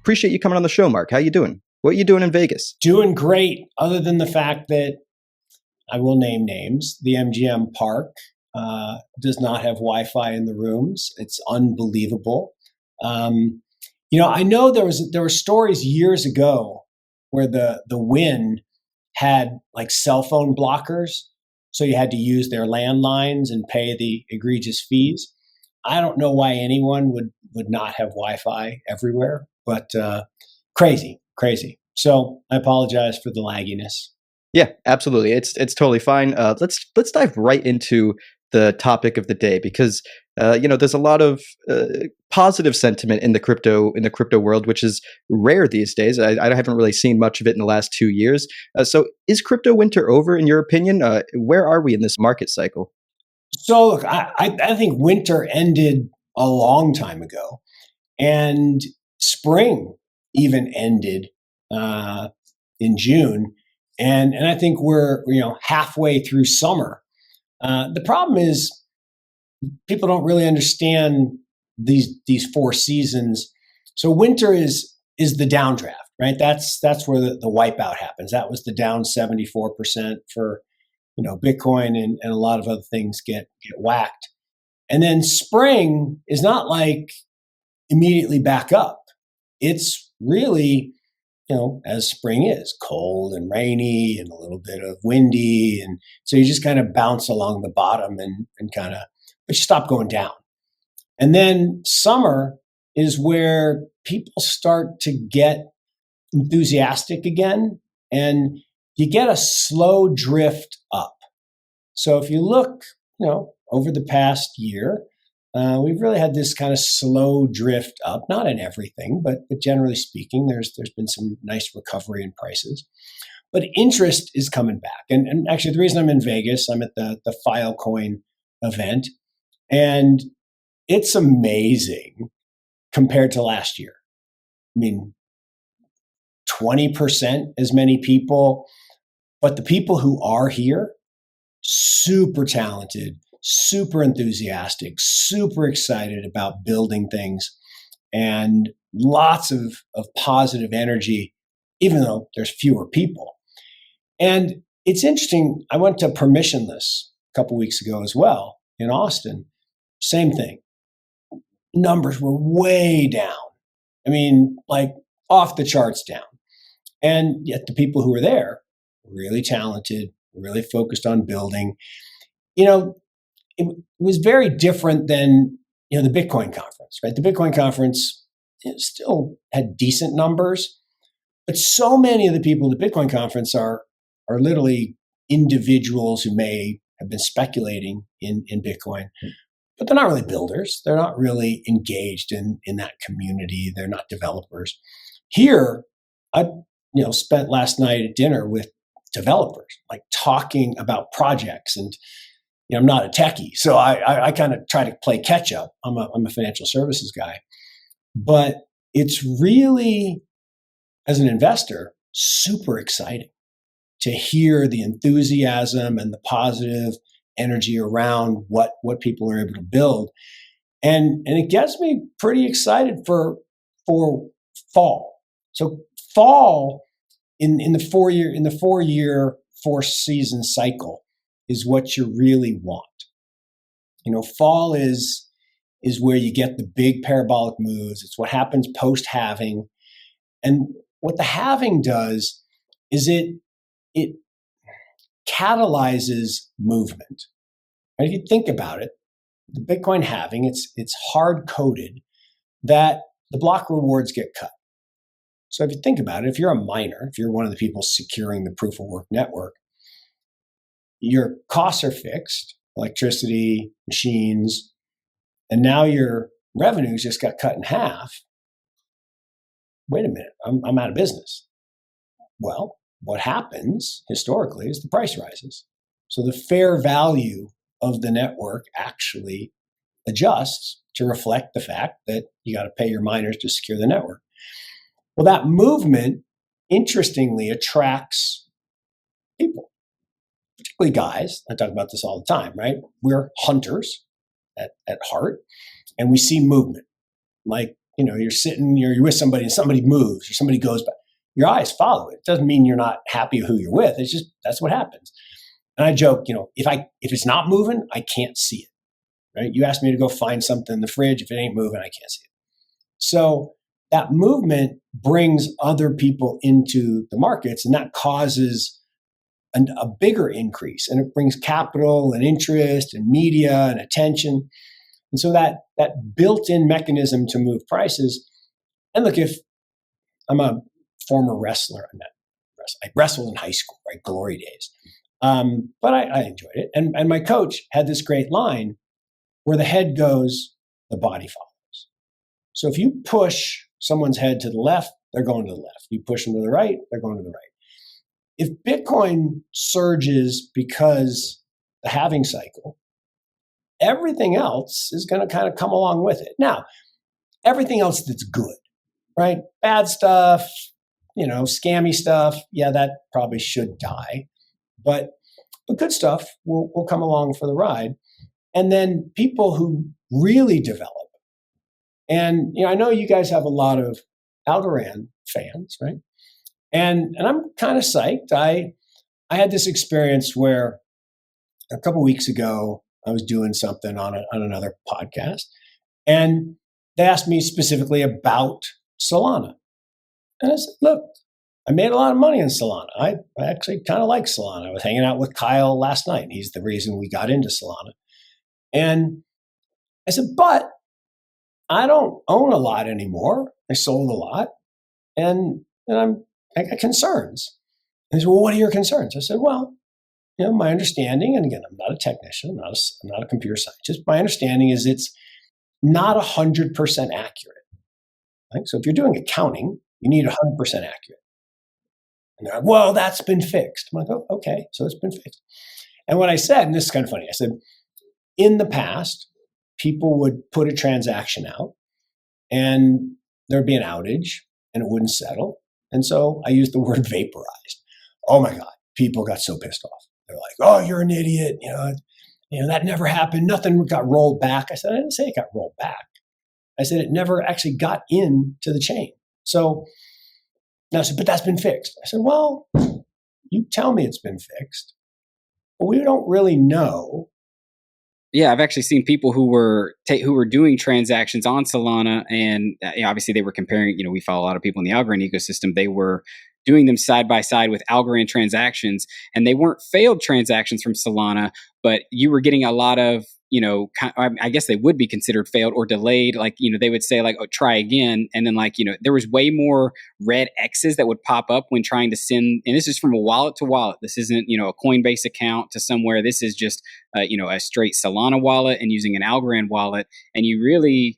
Appreciate you coming on the show, Mark. How you doing? What are you doing in Vegas? Doing great, other than the fact that I will name names. The MGM Park does not have Wi-Fi in the rooms. It's unbelievable. I know there were stories years ago where the Wynn had like cell phone blockers, so you had to use their landlines and pay the egregious fees. I don't know why anyone would not have Wi-Fi everywhere, but crazy. So I apologize for the lagginess. Yeah, absolutely. It's totally fine. Let's dive right into the topic of the day because there's a lot of positive sentiment in the crypto world, which is rare these days. I haven't really seen much of it in the last 2 years. So is crypto winter over in your opinion? Where are we in this market cycle? So look, I think winter ended a long time ago, and spring even ended in June, and I think we're halfway through summer. The problem is people don't really understand these four seasons. So winter is the downdraft, right? That's where the wipeout happens. That was the down 74% for Bitcoin and a lot of other things get whacked. And then spring is not like immediately back up. It's really, as spring is, cold and rainy and a little bit of windy. And so you just kind of bounce along the bottom and kind of, but you stop going down. And then summer is where people start to get enthusiastic again, and you get a slow drift up. So if you look, over the past year, we've really had this kind of slow drift up, not in everything, but generally speaking, there's been some nice recovery in prices. But interest is coming back. And actually, the reason I'm in Vegas, I'm at the Filecoin event, and it's amazing compared to last year. I mean, 20% as many people, but the people who are here, super talented, super enthusiastic, super excited about building things, and lots of positive energy, even though there's fewer people. And it's interesting, I went to Permissionless a couple weeks ago as well in Austin. Same thing. Numbers were way down. I mean, like off the charts down. And yet the people who were there, really talented, really focused on building. It was very different than the Bitcoin conference, right? The Bitcoin conference still had decent numbers, but so many of the people at the Bitcoin conference are literally individuals who may have been speculating in Bitcoin, but they're not really builders. They're not really engaged in that community. They're not developers. Here, I spent last night at dinner with developers, like talking about projects. And I'm not a techie, so I kind of try to play catch up. I'm a financial services guy, but it's really, as an investor, super exciting to hear the enthusiasm and the positive energy around what people are able to build, and it gets me pretty excited for fall. So fall in the 4-year 4-season cycle is what you really want. Fall is where you get the big parabolic moves. It's what happens post halving, and what the halving does is it catalyzes movement. And if you think about it, the Bitcoin halving, it's hard coded that the block rewards get cut. So if you think about it, if you're a miner, if you're one of the people securing the proof of work network, your costs are fixed, electricity, machines, and now your revenues just got cut in half. Wait a minute, I'm out of business. Well, what happens historically is the price rises. So the fair value of the network actually adjusts to reflect the fact that you got to pay your miners to secure the network. Well, that movement, interestingly, attracts people, particularly guys. I talk about this all the time, right? We're hunters at heart, and we see movement. Like, you're sitting, you're with somebody and somebody moves or somebody goes by. Your eyes follow it. It doesn't mean you're not happy who you're with. It's just, that's what happens. And I joke, if it's not moving, I can't see it. Right? You ask me to go find something in the fridge. If it ain't moving, I can't see it. So that movement brings other people into the markets, and that causes a bigger increase. And it brings capital and interest and media and attention. And so that built-in mechanism to move prices. And look, if I'm a former wrestler, I wrestled in high school, right? Glory days. But I enjoyed it. And my coach had this great line: where the head goes, the body follows. So if you push someone's head to the left, they're going to the left. You push them to the right, they're going to the right. If Bitcoin surges because the halving cycle, everything else is going to kind of come along with it. Now, everything else that's good, right? Bad stuff, scammy stuff, yeah, that probably should die. But the good stuff will come along for the ride. And then people who really develop. And I know you guys have a lot of Algorand fans, right? And I'm kind of psyched. I had this experience where a couple weeks ago I was doing something on another podcast, and they asked me specifically about Solana. And I said, look, I made a lot of money in Solana. I actually kind of like Solana. I was hanging out with Kyle last night, and he's the reason we got into Solana. And I said, but I don't own a lot anymore. I sold a lot, and I got concerns. And he said, well, what are your concerns? I said, well, my understanding, and again, I'm not a technician, I'm not a computer scientist. My understanding is it's not 100% accurate. Right? So if you're doing accounting, you need 100% accurate. And they're like, well, that's been fixed. I'm like, oh, okay, so it's been fixed. And what I said, and this is kind of funny, I said, in the past, people would put a transaction out and there'd be an outage and it wouldn't settle. And so I used the word vaporized. Oh my God, people got so pissed off. They're like, oh, you're an idiot. That never happened. Nothing got rolled back. I said, I didn't say it got rolled back. I said it never actually got into the chain. So now I said, but that's been fixed. I said, well, you tell me it's been fixed, but we don't really know. Yeah, I've actually seen people who were doing transactions on Solana, and obviously they were comparing. We follow a lot of people in the Algorand ecosystem. They were doing them side by side with Algorand transactions, and they weren't failed transactions from Solana, but you were getting a lot of, I guess they would be considered failed or delayed. Like, they would say like, oh, try again. And then there was way more red X's that would pop up when trying to send. And this is from a wallet to wallet. This isn't, a Coinbase account to somewhere. This is just, a straight Solana wallet and using an Algorand wallet. And you really,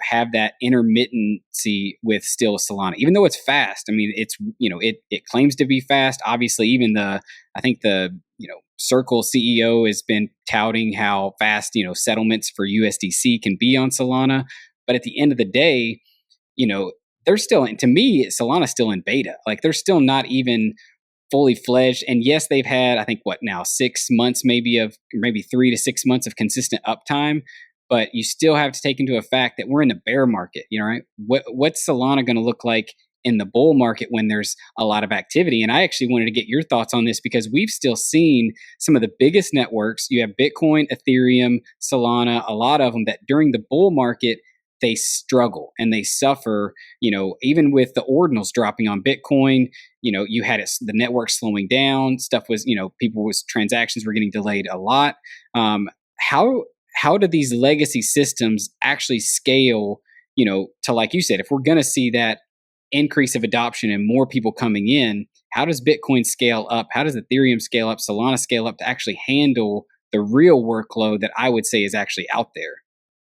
have that intermittency with still Solana, even though it's fast. I mean, it's, it claims to be fast. Obviously, even I think the Circle CEO has been touting how fast, settlements for USDC can be on Solana. But at the end of the day, they're still, to me, Solana's still in beta. Like, they're still not even fully fledged. And yes, they've had, I think, 6 months, maybe 3 to 6 months of consistent uptime. But you still have to take into effect that we're in the bear market, right? What's Solana going to look like in the bull market when there's a lot of activity? And I actually wanted to get your thoughts on this because we've still seen some of the biggest networks. You have Bitcoin, Ethereum, Solana, a lot of them that during the bull market, they struggle and they suffer, even with the ordinals dropping on Bitcoin, you had the network slowing down. Stuff was, transactions were getting delayed a lot. How do these legacy systems actually scale, to, like you said, if we're going to see that increase of adoption and more people coming in, how does Bitcoin scale up? How does Ethereum scale up? Solana scale up to actually handle the real workload that I would say is actually out there?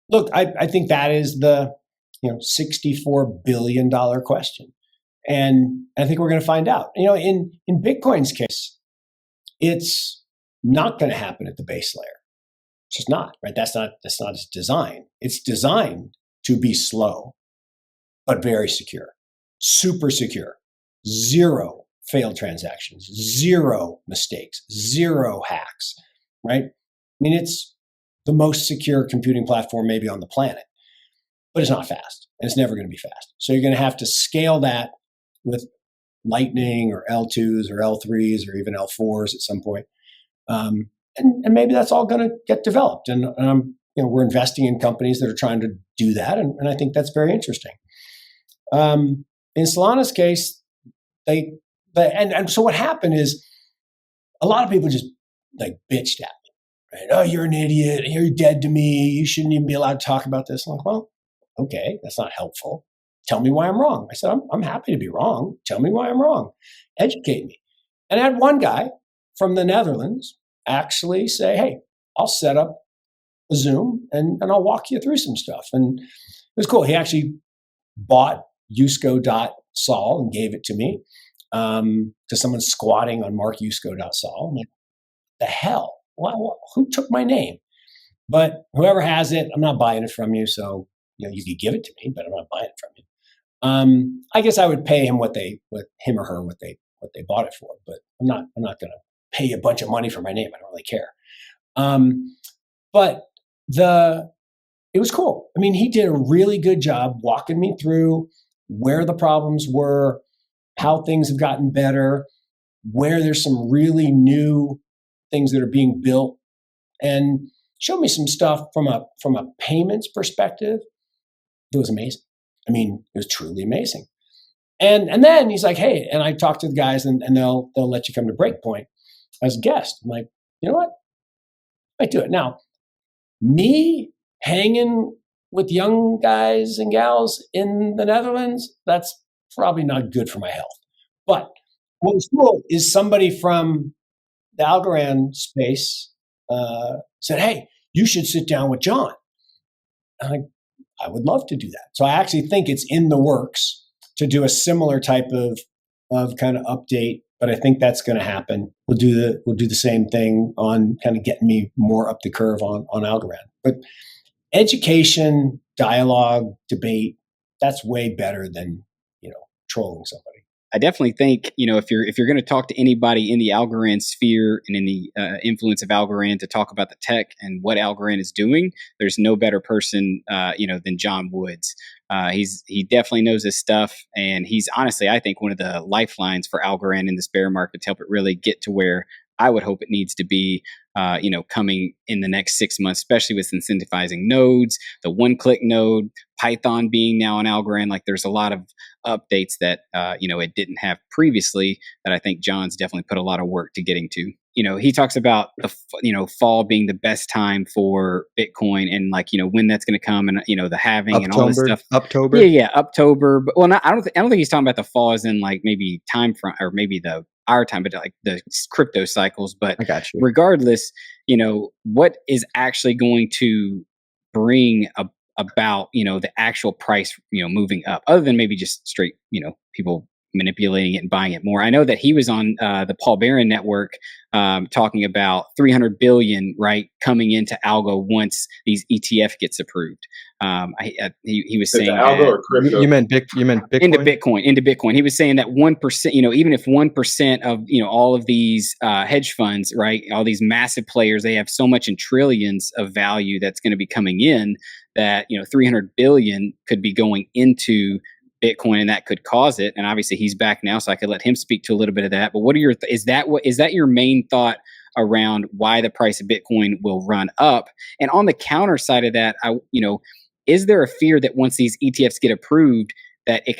Look, I think that is the $64 billion question. And I think we're going to find out. In Bitcoin's case, it's not going to happen at the base layer. It's just not, right? That's not its design. It's designed to be slow, but very secure, super secure, zero failed transactions, zero mistakes, zero hacks, right? It's the most secure computing platform maybe on the planet, but it's not fast, and it's never going to be fast. So you're going to have to scale that with Lightning or L2s or L3s or even L4s at some point. And maybe that's all going to get developed. And we're investing in companies that are trying to do that. And I think that's very interesting. In Solana's case, so what happened is a lot of people just like bitched at me, right? Oh, you're an idiot. You're dead to me. You shouldn't even be allowed to talk about this. I'm like, well, okay, that's not helpful. Tell me why I'm wrong. I said, I'm happy to be wrong. Tell me why I'm wrong. Educate me. And I had one guy from the Netherlands actually say, hey, I'll set up a Zoom and I'll walk you through some stuff. And it was cool. He actually bought Yusko.sol and gave it to me to someone squatting on markyusko.sol. I'm like, the hell? Who took my name? But whoever has it, I'm not buying it from you. So you could give it to me, but I'm not buying it from you. I guess I would pay him what him or her what they bought it for, but I'm not going to pay you a bunch of money for my name. I don't really care. But it was cool. He did a really good job walking me through where the problems were, how things have gotten better, where there's some really new things that are being built, and showed me some stuff from a payments perspective. It was amazing. It was truly amazing. And then he's like, hey, and I talked to the guys and they'll let you come to Breakpoint as a guest. I'm like, you know what? I do it. Now, me hanging with young guys and gals in the Netherlands, that's probably not good for my health. But what was cool is somebody from the Algorand space said, hey, you should sit down with John. I would love to do that. So I actually think it's in the works to do a similar type of kind of update, but I think that's going to happen. We'll do the same thing on kind of getting me more up the curve on Algorand. But education, dialogue, debate, that's way better than trolling somebody. I definitely think, if you're going to talk to anybody in the Algorand sphere and in the influence of Algorand to talk about the tech and what Algorand is doing, there's no better person, than John Woods. He definitely knows his stuff, and he's honestly, I think, one of the lifelines for Algorand in this bear market to help it really get to where I would hope it needs to be, coming in the next 6 months, especially with incentivizing nodes, the one-click node, Python being now on Algorand. Like, there's a lot of updates that it didn't have previously that I think John's definitely put a lot of work to getting to. He talks about the fall being the best time for Bitcoin and when that's going to come and the halving and all this stuff. October. Yeah, October. But I don't think he's talking about the fall as in like maybe time front or maybe our time, but like the crypto cycles. But I got you. Regardless, what is actually going to bring about the actual price moving up, other than maybe just straight people manipulating it and buying it more. I know that he was on the Paul Barron network talking about 300 billion right coming into algo once these ETF gets approved. He was saying algo or crypto. You meant Bitcoin? Into Bitcoin. He was saying that 1%, even if 1% of all of these hedge funds, right, all these massive players, they have so much in trillions of value that's going to be coming in that 300 billion could be going into Bitcoin, and that could cause it. And obviously he's back now, so I could let him speak to a little bit of that. But what are your is that your main thought around why the price of Bitcoin will run up? And on the counter side of that, is there a fear that once these ETFs get approved, that it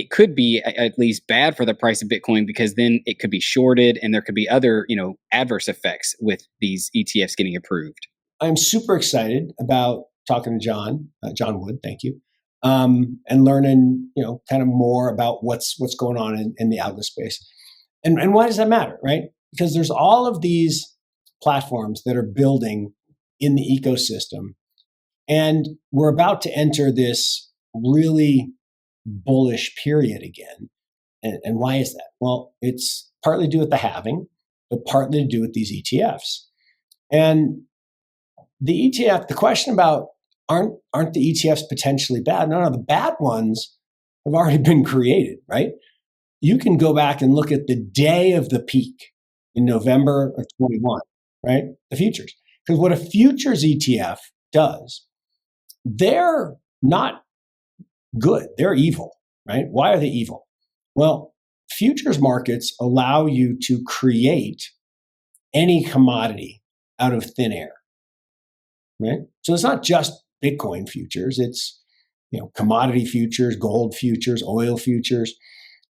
could be at least bad for the price of Bitcoin, because then it could be shorted and there could be other adverse effects with these ETFs getting approved? I'm super excited about talking to John Wood. Thank you. And learning, kind of more about what's going on in the algo space. And why does that matter, right? Because there's all of these platforms that are building in the ecosystem, and we're about to enter this really bullish period again. And why is that? Well, it's partly to do with the halving, but partly to do with these ETFs. And the ETF, the question about aren't the ETFs potentially bad? No, the bad ones have already been created, right? You can go back and look at the day of the peak in November of 21, right? The futures. Because what a futures ETF does, they're not good. They're evil, right? Why are they evil? Well, futures markets allow you to create any commodity out of thin air, right? So it's not just Bitcoin futures. It's, commodity futures, gold futures, oil futures.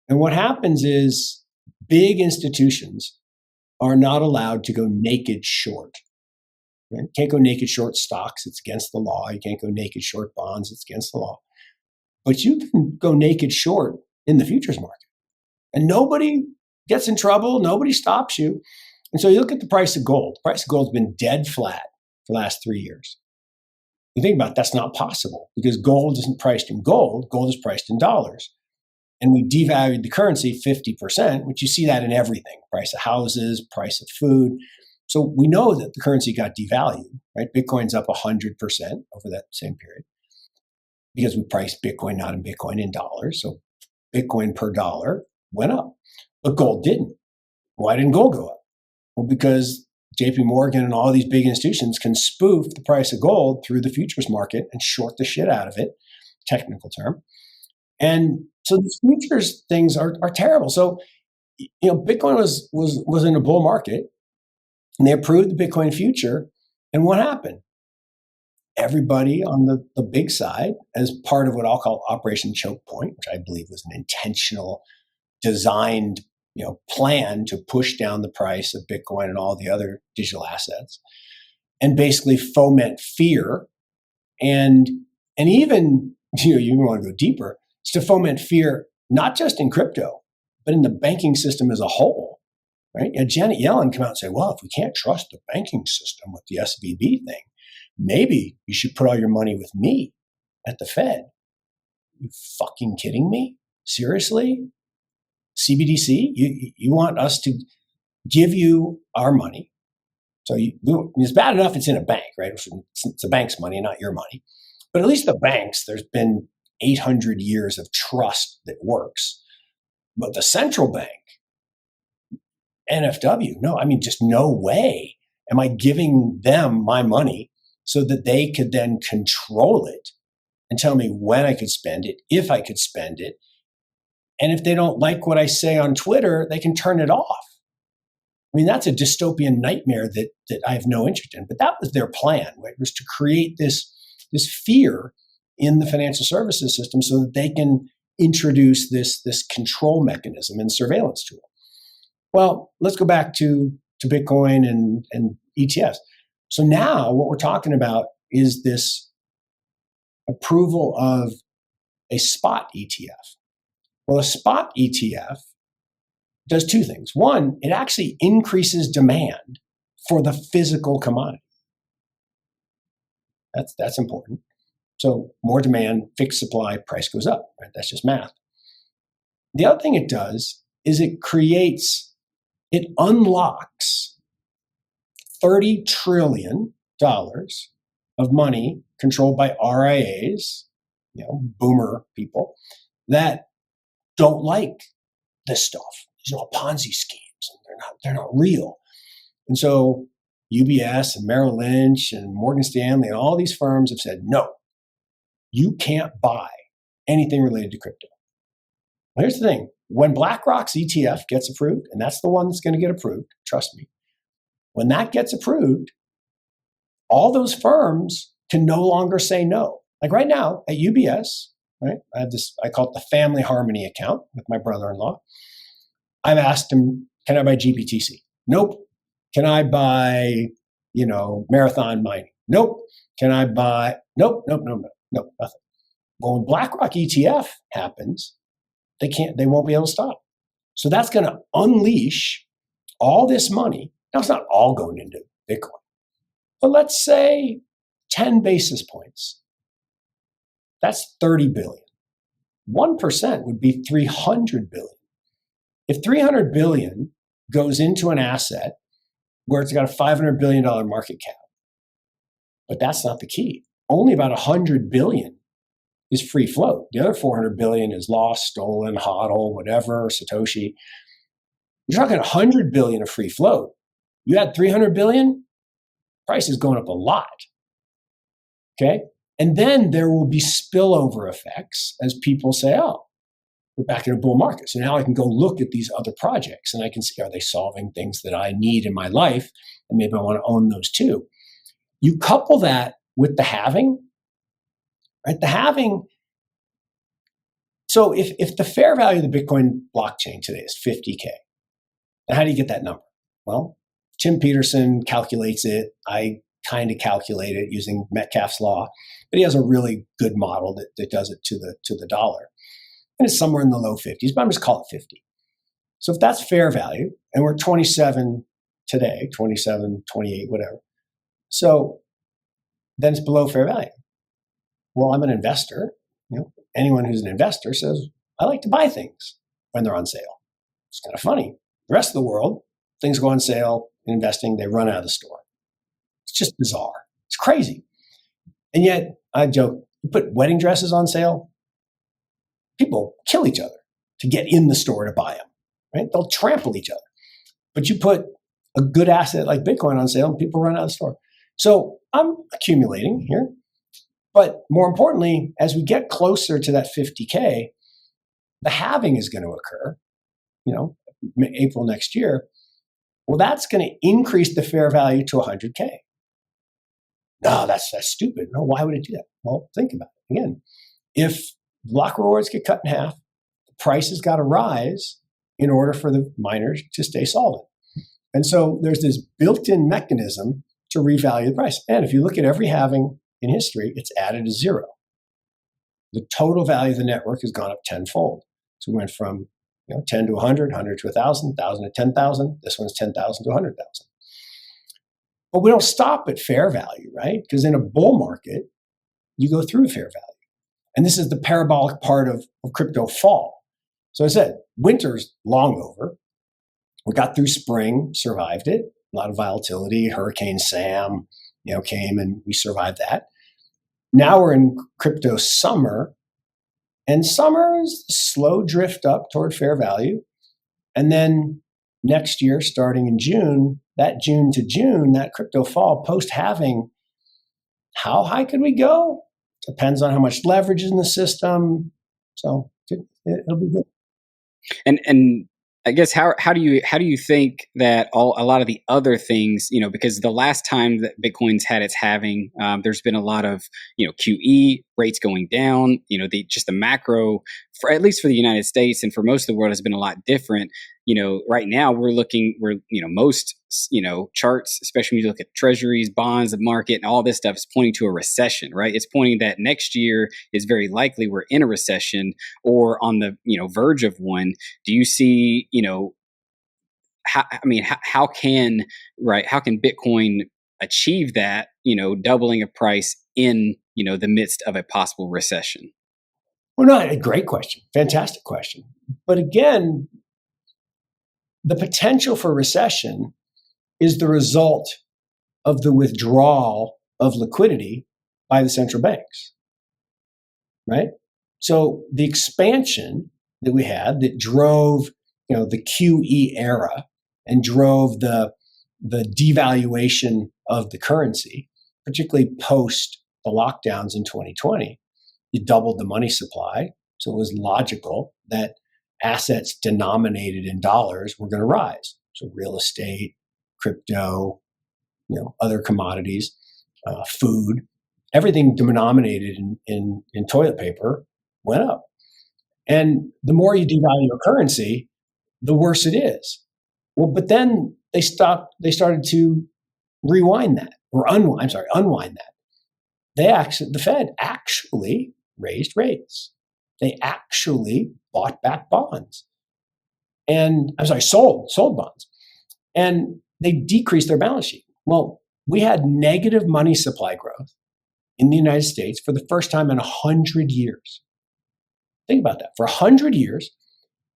And what happens is big institutions are not allowed to go naked short. Right? You can't go naked short stocks. It's against the law. You can't go naked short bonds. It's against the law. But you can go naked short in the futures market. And nobody gets in trouble. Nobody stops you. And so you look at the price of gold. The price of gold's been dead flat for the last 3 years. You think about it, that's not possible because gold isn't priced in gold. Gold is priced in dollars. And we devalued the currency 50%, which you see that in everything, price of houses, price of food. So we know that the currency got devalued, right? Bitcoin's up 100% over that same period because we priced Bitcoin not in Bitcoin, in dollars. So Bitcoin per dollar went up, but gold didn't. Why didn't gold go up? Well, because JP Morgan and all these big institutions can spoof the price of gold through the futures market and short the shit out of it, technical term. And so the futures things are terrible. So, Bitcoin was in a bull market and they approved the Bitcoin future. And what happened? Everybody on the big side, as part of what I'll call Operation Choke Point, which I believe was an intentional designed, plan to push down the price of Bitcoin and all the other digital assets and basically foment fear. And even, you want to go deeper, it's to foment fear, not just in crypto, but in the banking system as a whole, right? And Janet Yellen come out and say, well, if we can't trust the banking system with the SVB thing, maybe you should put all your money with me at the Fed. You fucking kidding me? Seriously? CBDC? You want us to give you our money? So it's bad enough it's in a bank, right? It's a bank's money, not your money. But at least the banks, there's been 800 years of trust that works. But the central bank, NFW, no, just no way am I giving them my money so that they could then control it and tell me when I could spend it, if I could spend it. And if they don't like what I say on Twitter, they can turn it off. That's a dystopian nightmare that I have no interest in. But that was their plan, right? Was to create this fear in the financial services system so that they can introduce this control mechanism and surveillance tool. Well, let's go back to Bitcoin and ETFs. So now what we're talking about is this approval of a spot ETF. Well, a spot ETF does two things. One, it actually increases demand for the physical commodity. That's important. So more demand, fixed supply, price goes up, right? That's just math. The other thing it does is it unlocks $30 trillion of money controlled by RIAs, boomer people that don't like this stuff. These are all Ponzi schemes, and they're not real. And so UBS and Merrill Lynch and Morgan Stanley and all these firms have said, no, you can't buy anything related to crypto. Well, here's the thing. When BlackRock's ETF gets approved, and that's the one that's going to get approved, trust me, when that gets approved, all those firms can no longer say no. Like right now at UBS, right? I have this, I call it the Family Harmony account with my brother-in-law. I've asked him, can I buy GBTC? Nope. Can I buy, Marathon Mining? Nope. Can I buy? Nope, nothing. Well, when BlackRock ETF happens, they won't be able to stop. So that's going to unleash all this money. Now it's not all going into Bitcoin, but let's say 10 basis points. That's 30 billion. 1% would be 300 billion. If 300 billion goes into an asset where it's got a $500 billion market cap, but that's not the key. Only about 100 billion is free float. The other 400 billion is lost, stolen, hodl, whatever, Satoshi. You're talking 100 billion of free float. You add 300 billion, price is going up a lot. Okay? And then there will be spillover effects as people say, oh, we're back in a bull market. So now I can go look at these other projects and I can see, are they solving things that I need in my life? And maybe I want to own those too. You couple that with the halving, right? The halving. So if the fair value of the Bitcoin blockchain today is 50K, now how do you get that number? Well, Tim Peterson calculates it. I kind of calculate it using Metcalfe's law, but he has a really good model that does it to the dollar. And it's somewhere in the low 50s, but I'm just call it 50. So if that's fair value, and we're 27 today, 27, 28, whatever. So then it's below fair value. Well, I'm an investor. Anyone who's an investor says, I like to buy things when they're on sale. It's kind of funny. The rest of the world, things go on sale in investing, they run out of the store. It's just bizarre. It's crazy. And yet, I joke, you put wedding dresses on sale, people kill each other to get in the store to buy them, right? They'll trample each other. But you put a good asset like Bitcoin on sale and people run out of the store. So I'm accumulating here. But more importantly, as we get closer to that 50K, the halving is going to occur, April next year. Well, that's going to increase the fair value to 100K. No, that's stupid. No, why would it do that? Well, think about it. Again, if block rewards get cut in half, the price has got to rise in order for the miners to stay solvent. And so there's this built-in mechanism to revalue the price. And if you look at every halving in history, it's added a zero. The total value of the network has gone up tenfold. So we went from 10 to 100, 100 to 1,000, 1,000 to 10,000. This one's 10,000 to 100,000. But we don't stop at fair value, right? Because in a bull market, you go through fair value. And this is the parabolic part of crypto fall. So I said, winter's long over. We got through spring, survived it. A lot of volatility. Hurricane Sam, came and we survived that. Now we're in crypto summer. And summer is slow drift up toward fair value. And then next year, starting in June, that June to June, that crypto fall post-halving, how high could we go? Depends on how much leverage is in the system. So it'll be good. And I guess how do you think that a lot of the other things, because the last time that Bitcoin's had its halving, there's been a lot of QE rates going down. The macro, for at least for the United States and for most of the world, has been a lot different. Right now most charts, especially when you look at treasuries, bonds, the market, and all this stuff, is pointing to a recession, right? It's pointing that next year is very likely we're in a recession or on the verge of one. Do you see how can Bitcoin achieve that doubling of price in the midst of a possible recession? Well, no, a great question, fantastic question. But again, the potential for recession is the result of the withdrawal of liquidity by the central banks, right? So the expansion that we had that drove, the QE era and drove the devaluation of the currency, particularly post the lockdowns in 2020, you doubled the money supply. So it was logical that assets denominated in dollars were going to rise. So real estate, crypto, other commodities, food, everything denominated in toilet paper went up. And the more you devalue your currency, the worse it is. Well, but then they started to unwind that. The Fed actually raised rates. They actually bought back bonds. Sold bonds. And they decreased their balance sheet. Well, we had negative money supply growth in the United States for the first time in 100 years. Think about that. For 100 years,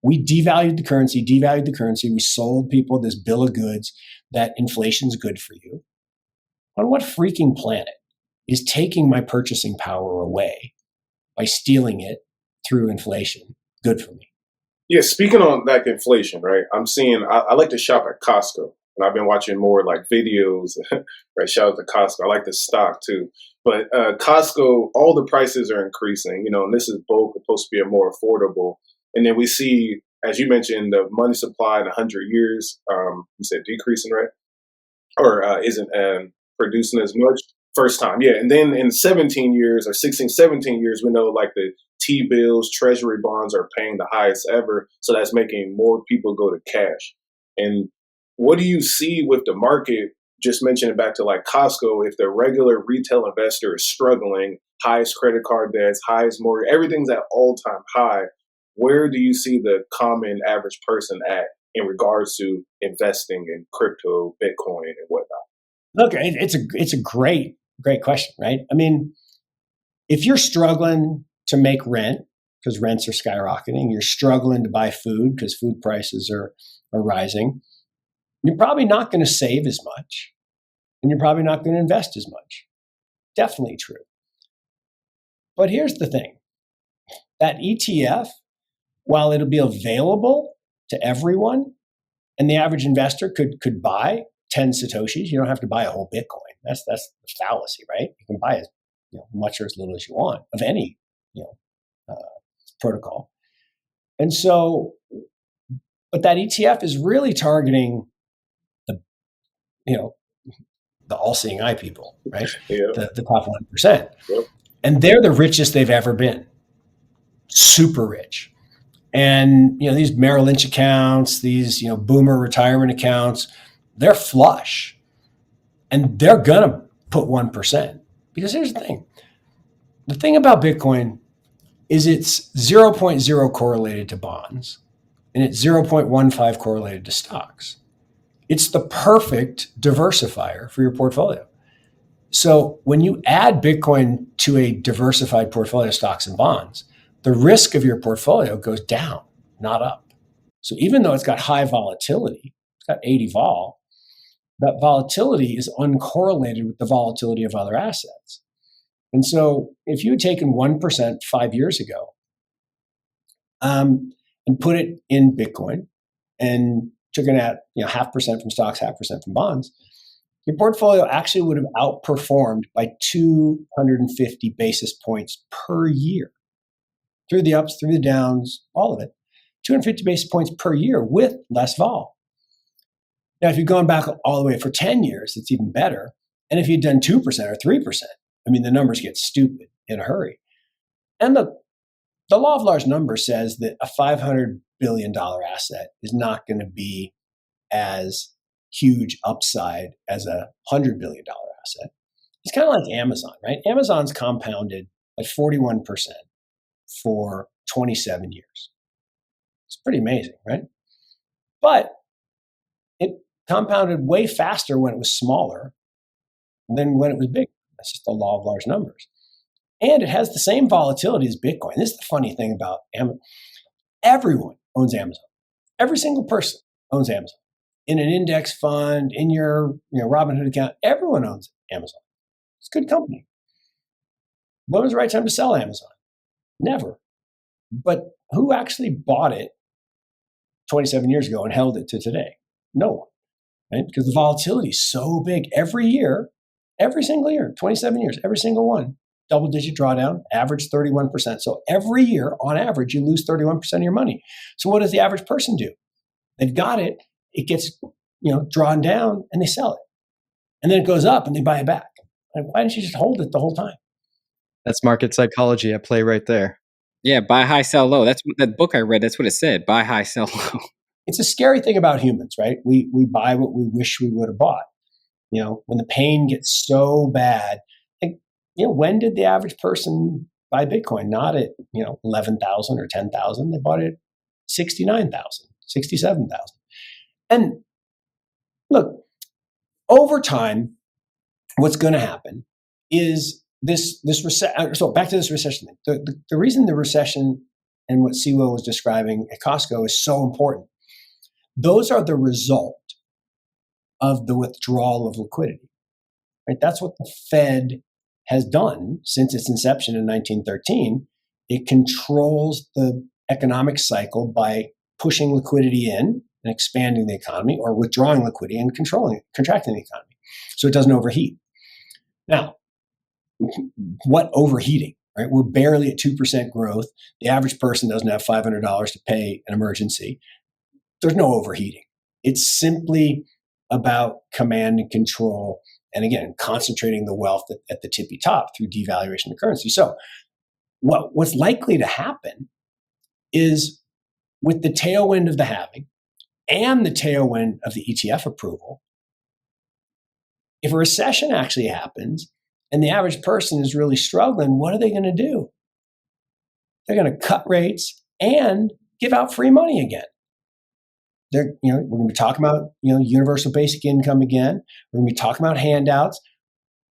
we devalued the currency. We sold people this bill of goods that inflation's good for you. On what freaking planet is taking my purchasing power away by stealing it through inflation good for me? Yeah, speaking on like inflation, right? I'm seeing. I like to shop at Costco, and I've been watching more like videos. Right, shout out to Costco. I like the stock too, but Costco, all the prices are increasing. And this is both supposed to be a more affordable. And then we see, as you mentioned, the money supply in 100 years. You said decreasing, right? Or isn't producing as much first time. Yeah. And then in 17 years or 16, 17 years, we know like the T-bills, treasury bonds are paying the highest ever. So that's making more people go to cash. And what do you see with the market? Just mentioning back to like Costco, if the regular retail investor is struggling, highest credit card debts, highest mortgage, everything's at all-time high. Where do you see the common average person at in regards to investing in crypto, Bitcoin, and whatnot? Look, it's a great question, right? I mean, if you're struggling to make rent because rents are skyrocketing, you're struggling to buy food because food prices are rising, you're probably not going to save as much, and you're probably not going to invest as much. Definitely true. But here's the thing. That ETF, while it'll be available to everyone, and the average investor could buy 10 Satoshis, you don't have to buy a whole Bitcoin. That's the fallacy, right? You can buy as much or as little as you want of any protocol. And so, but that ETF is really targeting the all-seeing eye people, right? Yeah. The top 1%. Yep. And they're the richest they've ever been. Super rich. And these Merrill Lynch accounts, these boomer retirement accounts, they're flush. And they're gonna put 1%. Because here's the thing. The thing about Bitcoin is it's 0.0 correlated to bonds, and it's 0.15 correlated to stocks. It's the perfect diversifier for your portfolio. So when you add Bitcoin to a diversified portfolio of stocks and bonds, the risk of your portfolio goes down, not up. So even though it's got high volatility, it's got 80 vol, that volatility is uncorrelated with the volatility of other assets. And so if you had taken 1% 5 years ago and put it in Bitcoin and took it at 0.5% from stocks, 0.5% from bonds, your portfolio actually would have outperformed by 250 basis points per year. Through the ups, through the downs, all of it. 250 basis points per year with less vol. Now, if you're going back all the way for 10 years, it's even better. And if you'd done 2% or 3%, the numbers get stupid in a hurry. And the law of large numbers says that a $500 billion asset is not going to be as huge upside as a $100 billion asset. It's kind of like Amazon, right? Amazon's compounded at 41% for 27 years. It's pretty amazing, right? But it compounded way faster when it was smaller than when it was big. That's just the law of large numbers. And it has the same volatility as Bitcoin. This is the funny thing about Amazon. Everyone owns Amazon. Every single person owns Amazon. In an index fund, in your Robinhood account, everyone owns Amazon. It's a good company. When was the right time to sell Amazon? Never. But who actually bought it 27 years ago and held it to today? No one, right? Because the volatility is so big every year, every single year, 27 years, every single one, double-digit drawdown, average 31%. So every year, on average, you lose 31% of your money. So what does the average person do? They've got it, it gets drawn down, and they sell it. And then it goes up, and they buy it back. Like, why didn't you just hold it the whole time? That's market psychology at play right there. Yeah, buy high, sell low. That's that book I read. That's what it said. Buy high, sell low. It's a scary thing about humans, right? We buy what we wish we would have bought. When the pain gets so bad, when did the average person buy Bitcoin? Not at 11,000 or 10,000. They bought it at 69,000, 67,000. And look, over time, what's going to happen is this recession. So back to this recession thing. The reason the recession and what Siwo was describing at Costco is so important. Those are the result of the withdrawal of liquidity. Right? That's what the Fed has done since its inception in 1913. It controls the economic cycle by pushing liquidity in and expanding the economy, or withdrawing liquidity and contracting the economy, so it doesn't overheat. Now, what overheating? Right? We're barely at 2% growth. The average person doesn't have $500 to pay an emergency. There's no overheating. It's simply about command and control, and again, concentrating the wealth at the tippy top through devaluation of currency. So what's likely to happen is, with the tailwind of the halving and the tailwind of the ETF approval, if a recession actually happens and the average person is really struggling, what are they going to do? They're going to cut rates and give out free money again. We're going to be talking about, universal basic income again. We're going to be talking about handouts.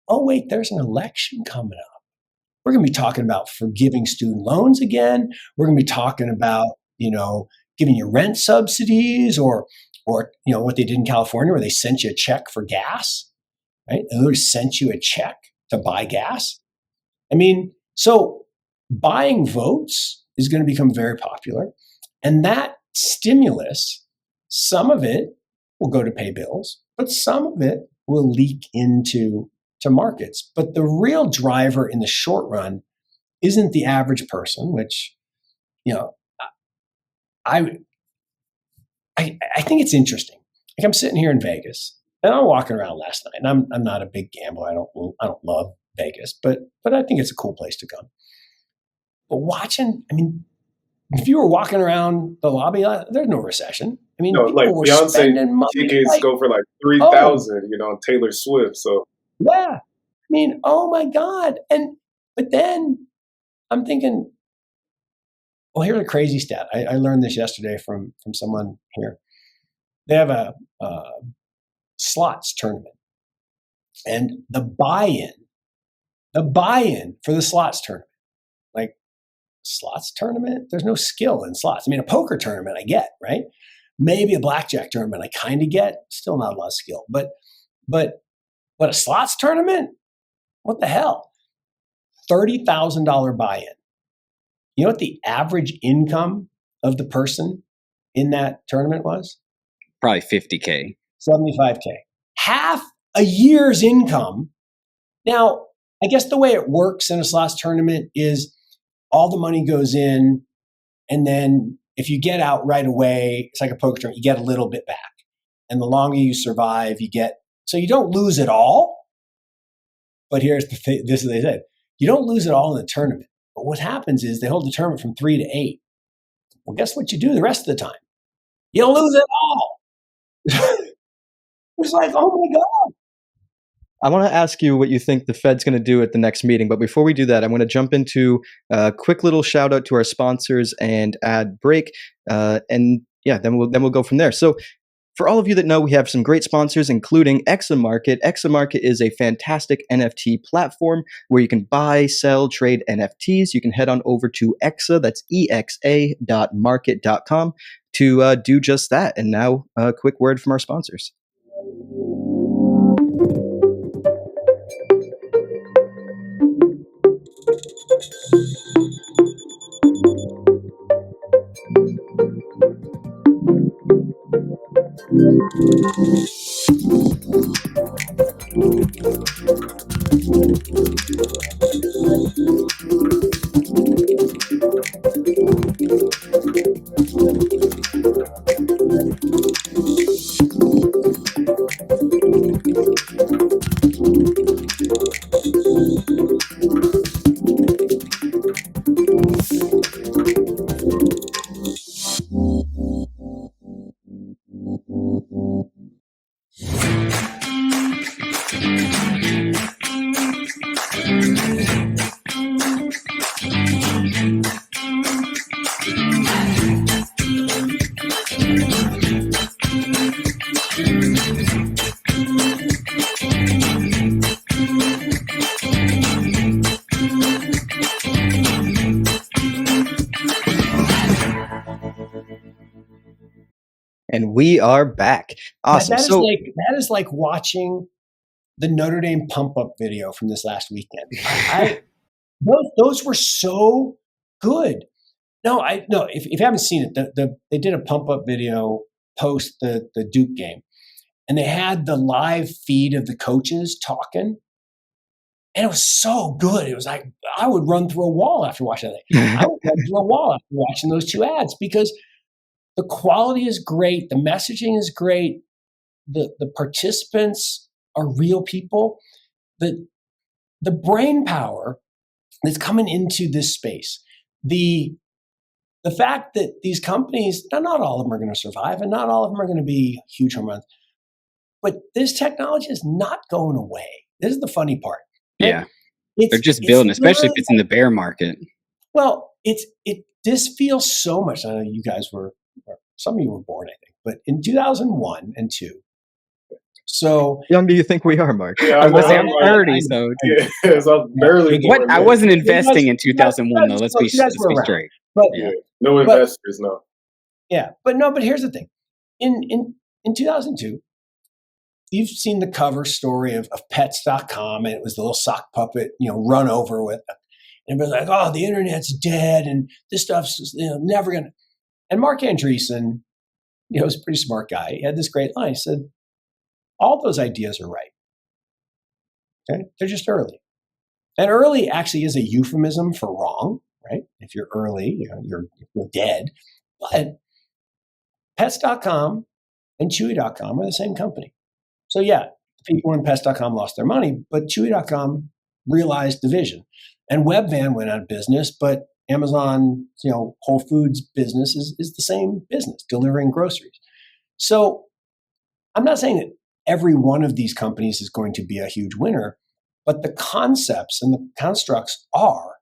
Oh, wait, there's an election coming up. We're going to be talking about forgiving student loans again. We're going to be talking about, giving you rent subsidies, or what they did in California, where they sent you a check for gas, right? They literally sent you a check to buy gas. So buying votes is going to become very popular. And that stimulus, some of it will go to pay bills, but some of it will leak into markets. But the real driver in the short run isn't the average person, which, I think it's interesting. Like, I'm sitting here in Vegas, and I'm walking around last night, and I'm not a big gambler. I don't love Vegas, but I think it's a cool place to come. But watching, if you were walking around the lobby, there's no recession. People were Beyonce spending money. Tickets go for like $3,000, Taylor Swift. So yeah, oh my God. But then I'm thinking, well, here's a crazy stat. I learned this yesterday from someone here. They have a slots tournament, and the buy-in for the slots tournament, like, slots tournament, there's no skill in slots. A poker tournament I get, right? Maybe a blackjack tournament I kind of get, still not a lot of skill. But a slots tournament, what the hell? $30,000 buy-in. You know what the average income of the person in that tournament was? Probably $50K. $75K. Half a year's income. Now, I guess the way it works in a slots tournament is all the money goes in, and then if you get out right away, it's like a poker tournament, you get a little bit back. And the longer you survive, so you don't lose it all. But here's the thing, this is what they said. You don't lose it all in the tournament. But what happens is they hold the tournament from 3 to 8. Well, guess what you do the rest of the time? You lose it all. It's like, oh my God. I want to ask you what you think the Fed's going to do at the next meeting. But before we do that, I'm going to jump into a quick little shout out to our sponsors and ad break. Then we'll go from there. So, for all of you that know, we have some great sponsors, including Examarket. Examarket is a fantastic NFT platform where you can buy, sell, trade NFTs. You can head on over to Exa, that's exa.market.com, to do just that. And now, a quick word from our sponsors. we are back. Awesome. That is like watching the Notre Dame pump up video from this last weekend. Those were so good. No, if you haven't seen it, they did a pump up video post the Duke game, and they had the live feed of the coaches talking, and it was so good. It was like I would run through a wall after watching that. I would run through a wall after watching those two ads because the quality is great, the messaging is great, the participants are real people. The brain power that's coming into this space, the fact that these companies, not all of them are going to survive, and not all of them are going to be huge home runs, but this technology is not going away. This is the funny part. Yeah, they're just building, especially if it's in the bear market. Well, this feels so much. I know you guys some of you were born, I think, but in 2001 and 2. So young do you think we are, Mark? Yeah, I'm 30, so I'm barely born. I wasn't investing in 2001 though. Let's be straight. But no investors, no. Yeah, but here's the thing: in 2002, you've seen the cover story of Pets.com, and it was the little sock puppet, run over with, and it was like, oh, the internet's dead, and this stuff's never gonna. And Mark Andreessen, was a pretty smart guy. He had this great line. He said, all those ideas are right. Okay, they're just early, and early actually is a euphemism for wrong. Right? If you're early, you're dead. But Pets.com and Chewy.com are the same company. So yeah, people in Pets.com lost their money, but Chewy.com realized the vision. And Webvan went out of business, but Amazon, Whole Foods business is the same business, delivering groceries. So I'm not saying that every one of these companies is going to be a huge winner, but the concepts and the constructs are.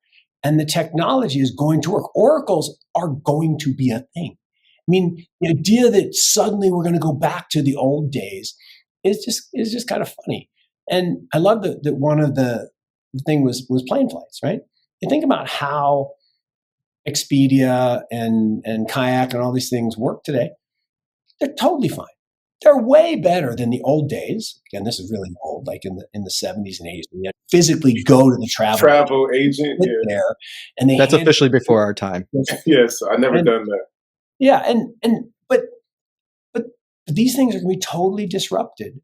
And the technology is going to work. Oracles are going to be a thing. I mean, the idea that suddenly we're going to go back to the old days is just kind of funny. And I love that one of the thing was plane flights, right? You think about how Expedia and Kayak and all these things work today. They're totally fine. They're way better than the old days. Again, this is really old, like in the 70s and 80s. We had to physically go to the travel agent there, and that's officially before our time. Yes, I never done that. Yeah, but these things are going to be totally disrupted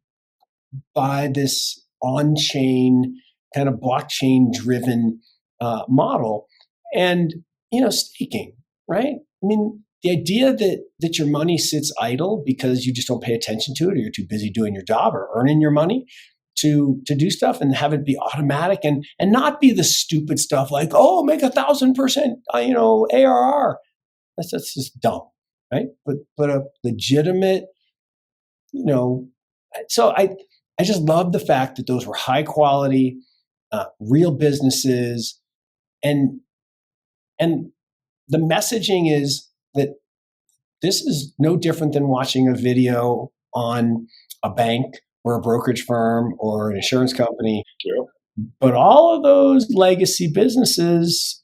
by this on-chain kind of blockchain-driven model, and staking, right? I mean, the idea that your money sits idle because you just don't pay attention to it, or you're too busy doing your job or earning your money to do stuff, and have it be automatic and not be the stupid stuff like, oh, make 1,000% ARR. That's just dumb, right? But a legitimate, So I just love the fact that those were high quality, real businesses, and the messaging is that this is no different than watching a video on a bank or a brokerage firm or an insurance company. Yeah. But all of those legacy businesses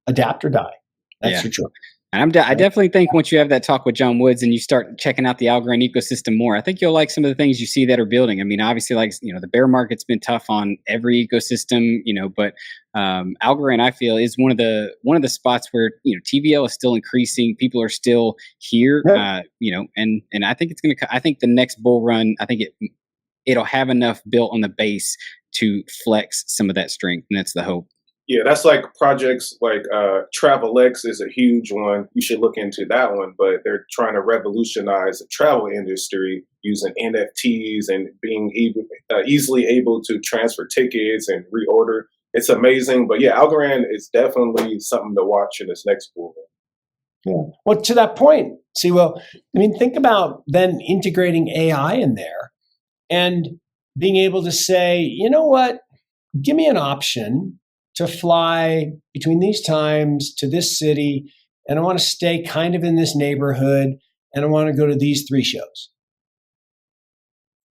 adapt or die. That's for sure. And I definitely think once you have that talk with John Woods and you start checking out the Algorand ecosystem more, I think you'll like some of the things you see that are building. I mean, obviously, the bear market's been tough on every ecosystem, but Algorand, I feel, is one of the spots where TVL is still increasing. People are still here, and I think it's I think the next bull run, I think it'll have enough built on the base to flex some of that strength, and that's the hope. Yeah, that's like projects like TravelX is a huge one. You should look into that one, but they're trying to revolutionize the travel industry using NFTs and being easily able to transfer tickets and reorder. It's amazing. But yeah, Algorand is definitely something to watch in this next bull run. Yeah. Well, to that point, think about then integrating AI in there and being able to say, you know what, give me an option to fly between these times to this city, and I want to stay kind of in this neighborhood, and I want to go to these 3 shows.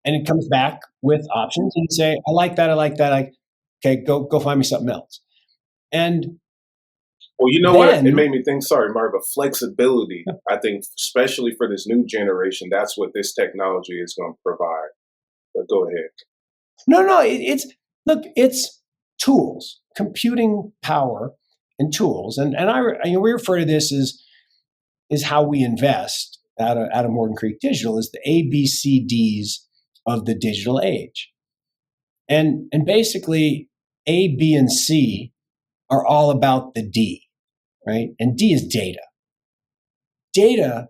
And it comes back with options, and you say, I like that. Okay, go find me something else. And Well, you know what? It Then, made me think, sorry, Mark, but flexibility, I think, especially for this new generation, that's what this technology is going to provide. But go ahead. no, it's tools, computing power and tools. And we refer to this as how we invest out of Morgan Creek Digital is the ABCDs of the digital age. And basically A, B, and C are all about the D, right? And D is data. Data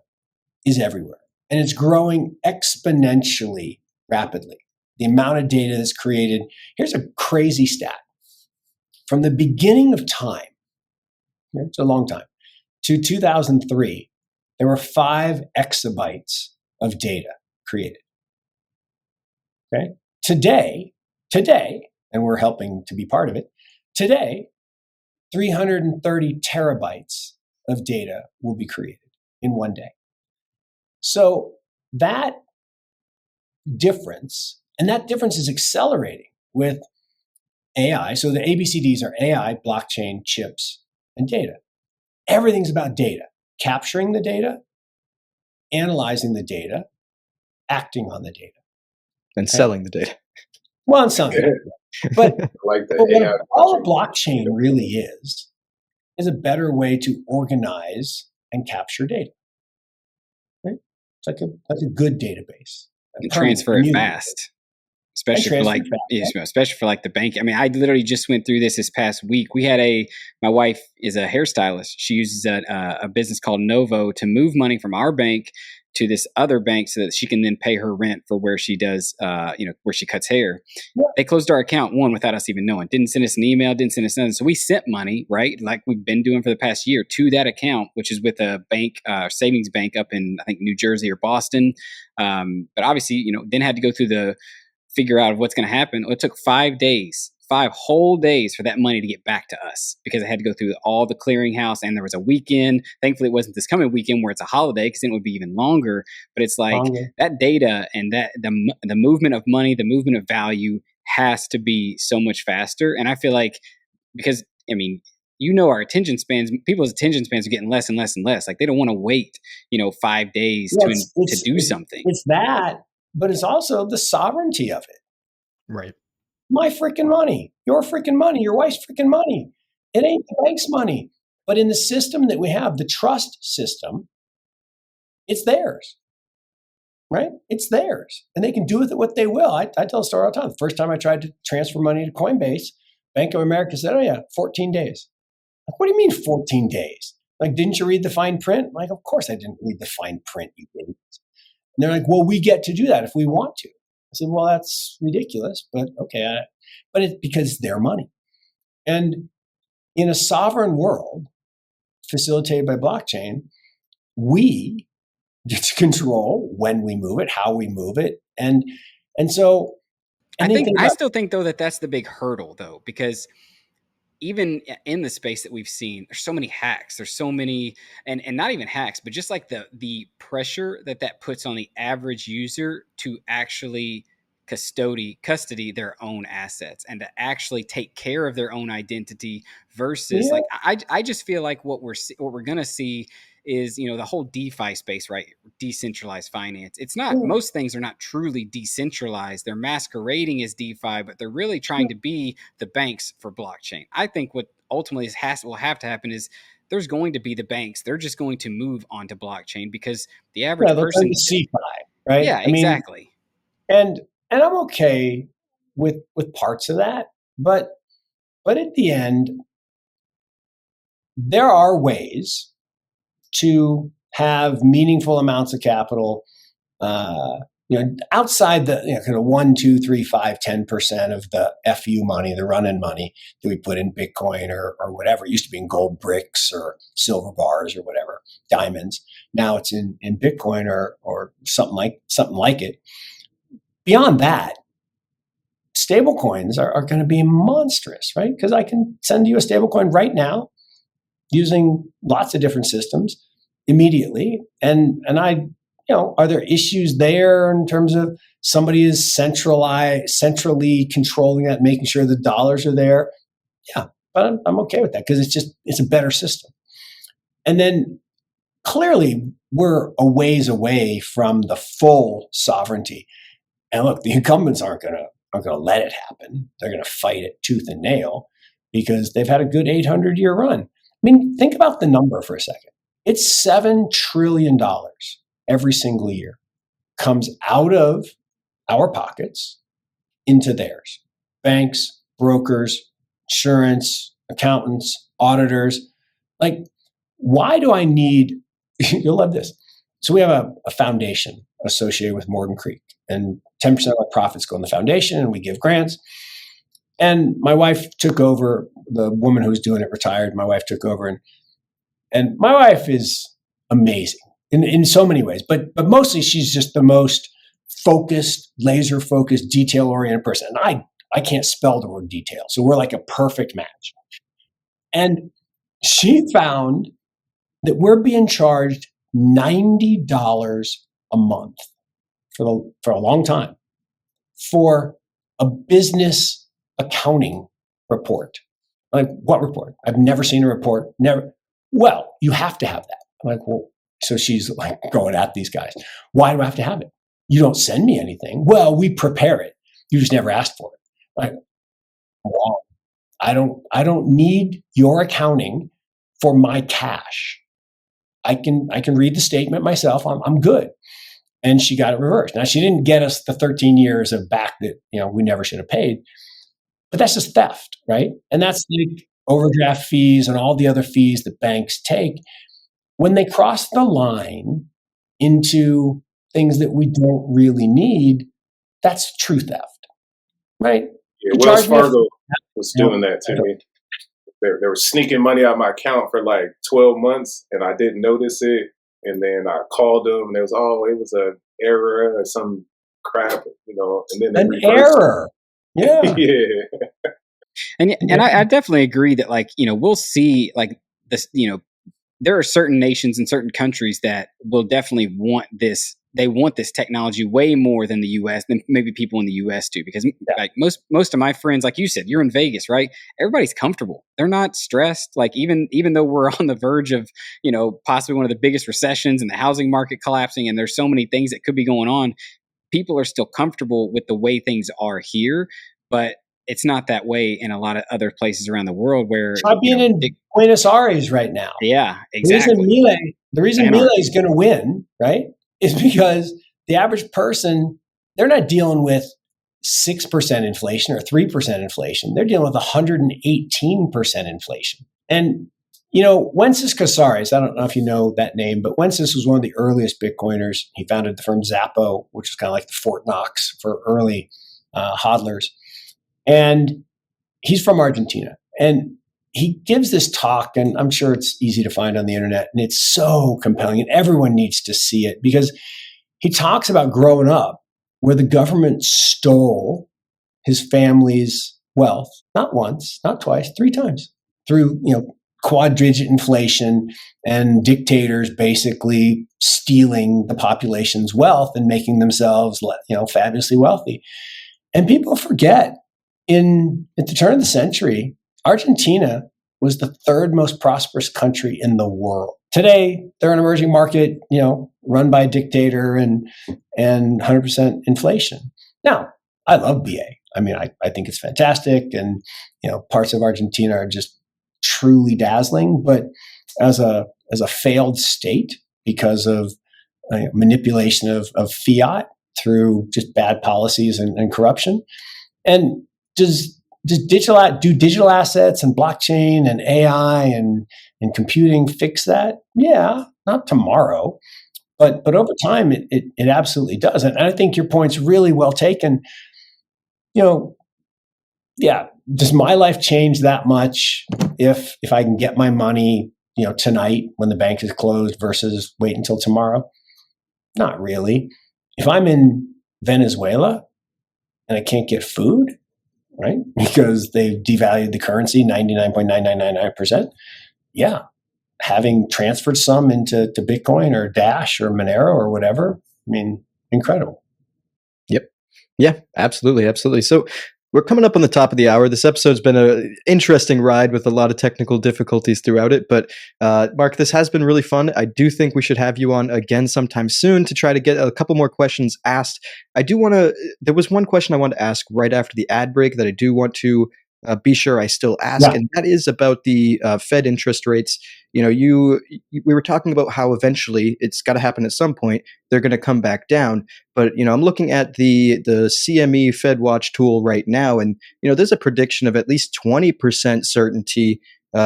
is everywhere and it's growing exponentially rapidly. The amount of data that's created. Here's a crazy stat. From the beginning of time, it's a long time, to 2003, there were 5 exabytes of data created. Okay? Today, and we're helping to be part of it, today, 330 terabytes of data will be created in one day. So that difference, and that difference is accelerating with AI. So the ABCDs are AI, blockchain, chips, and data. Everything's about data, capturing the data, analyzing the data, acting on the data. And selling the data. Well, and selling it. But, Like that but what AI. all a blockchain really is a better way to organize and capture data. Right? It's like a good database. And transfer it fast. Especially for like the bank. I mean, I literally just went through this past week. We had my wife is a hairstylist. She uses a business called Novo to move money from our bank to this other bank so that she can then pay her rent for where she does, where she cuts hair. Yeah. They closed our account, without us even knowing. Didn't send us an email, didn't send us nothing. So we sent money, right, like we've been doing for the past year, to that account, which is with a bank, savings bank up in, I think, New Jersey or Boston. But obviously, then had to go through figure out what's going to happen. It took 5 whole days for that money to get back to us because I had to go through all the clearinghouse, and there was a weekend. Thankfully, it wasn't this coming weekend where it's a holiday, because then it would be even longer. But it's like that data and that the movement of money, the movement of value has to be so much faster. And I feel like, because our attention spans, people's attention spans are getting less and less and less. Like they don't want to wait, 5 days to do something. It's that, but it's also the sovereignty of it. Right. My freaking money, your freaking money, your wife's freaking money. It ain't the bank's money. But in the system that we have, the trust system, it's theirs, right? It's theirs. And they can do with it what they will. I tell a story all the time. The first time I tried to transfer money to Coinbase, Bank of America said, oh yeah, 14 days. Like, what do you mean 14 days? Like, didn't you read the fine print? I'm like, of course I didn't read the fine print, you idiot. And they're like, well, we get to do that if we want to. I said, well, that's ridiculous, but okay. But it's because it's their money. And in a sovereign world facilitated by blockchain, we get to control when we move it, how we move it. And so I still think, though, that's the big hurdle, though, because even in the space that we've seen, there's so many hacks. There's so many, and not even hacks, but just like the pressure that puts on the average user to actually custody their own assets and to actually take care of their own identity versus I just feel like what we're gonna see is the whole DeFi space, right? Decentralized finance. It's not, most things are not truly decentralized. They're masquerading as DeFi, but they're really trying to be the banks for blockchain. I think what ultimately will have to happen is there's going to be the banks. They're just going to move onto blockchain because the average person, CeFi, right? Yeah, exactly. And I'm okay with parts of that, but at the end, there are ways to have meaningful amounts of capital, outside the kind of 1, 2, 3, 5, 10% of the FU money, the running money that we put in Bitcoin or whatever. It used to be in gold bricks or silver bars or whatever, diamonds. Now it's in Bitcoin or something like it. Beyond that, stablecoins are going to be monstrous, right? Because I can send you a stablecoin right now using lots of different systems immediately. And I, are there issues there in terms of somebody is centrally controlling that, making sure the dollars are there? Yeah, but I'm okay with that because it's a better system. And then clearly we're a ways away from the full sovereignty. And look, the incumbents aren't going to let it happen. They're going to fight it tooth and nail because they've had a good 800-year run. I mean, think about the number for a second. It's $7 trillion every single year comes out of our pockets into theirs. Banks, brokers, insurance, accountants, auditors. Like, why do I need, you'll love this. So we have a foundation associated with Morgan Creek, and 10% of our profits go in the foundation, and we give grants. And my wife took over, the woman who was doing it retired. My wife took over, and my wife is amazing in so many ways, but mostly she's just the most focused, laser focused, detail oriented person. And I can't spell the word detail. So we're like a perfect match. And she found that we're being charged $90 a month for a long time for a business accounting report. Like, what report? I've never seen a report. Never. Well, you have to have that. I'm like, well, so she's like going at these guys. Why do I have to have it? You don't send me anything. Well, we prepare it. You just never asked for it. Like, well, I don't need your accounting for my cash. I can read the statement myself. I'm good. And she got it reversed. Now, she didn't get us the 13 years of back that, we never should have paid. But that's just theft, right? And that's like overdraft fees and all the other fees that banks take. When they cross the line into things that we don't really need, that's true theft, right? Yeah, Wells Fargo was doing that to me. They were sneaking money out of my account for like 12 months, and I didn't notice it. And then I called them, and it was an error or some crap, and then an error. Yeah. Yeah. And I definitely agree that, like, we'll see, like, this, there are certain nations and certain countries that will definitely want this. They want this technology way more than the U.S., than maybe people in the U.S. do, because like most of my friends, like you said, you're in Vegas, right? Everybody's comfortable. They're not stressed. Like, even though we're on the verge of, possibly one of the biggest recessions and the housing market collapsing, and there's so many things that could be going on, people are still comfortable with the way things are here. But it's not that way in a lot of other places around the world where try being in Buenos Aires right now. Yeah, exactly. The reason Milei is going to win, right, is because the average person, they're not dealing with 6% inflation or 3% inflation. They're dealing with 118% inflation. And, Wences Casares, I don't know if you know that name, but Wences was one of the earliest Bitcoiners. He founded the firm Zappo, which is kind of like the Fort Knox for early hodlers. And he's from Argentina. And he gives this talk, and I'm sure it's easy to find on the internet, and it's so compelling, and everyone needs to see it, because he talks about growing up where the government stole his family's wealth, not once, not twice, 3 times, through, quadrigit inflation and dictators basically stealing the population's wealth and making themselves, fabulously wealthy. And people forget, at the turn of the century, Argentina was the 3rd most prosperous country in the world. Today, they're an emerging market, run by a dictator and 100% inflation. Now, I love BA. I mean, I think it's fantastic, and parts of Argentina are just truly dazzling. But as a failed state because of manipulation of fiat through just bad policies and corruption, and does digital assets and blockchain and AI and computing fix that? Yeah, not tomorrow, but over time it absolutely does. And I think your point's really well taken. Yeah, does my life change that much if I can get my money, tonight when the bank is closed versus wait until tomorrow? Not really. If I'm in Venezuela and I can't get food, right, because they've devalued the currency 99.9999%, yeah, having transferred some into Bitcoin or Dash or Monero or whatever, I mean, incredible. Yep. Yeah, absolutely. So We're coming up on the top of the hour. This episode's been an interesting ride with a lot of technical difficulties throughout it. But Mark, this has been really fun. I do think we should have you on again sometime soon to try to get a couple more questions asked. I do want to, there was one question I wanted to ask right after the ad break that I do want to be sure I still ask, Yeah. and that is about the Fed interest rates. You know, we were talking about how eventually it's got to happen at some point. They're going to come back down. But I'm looking at the CME FedWatch tool right now, and there's a prediction of at least 20% certainty.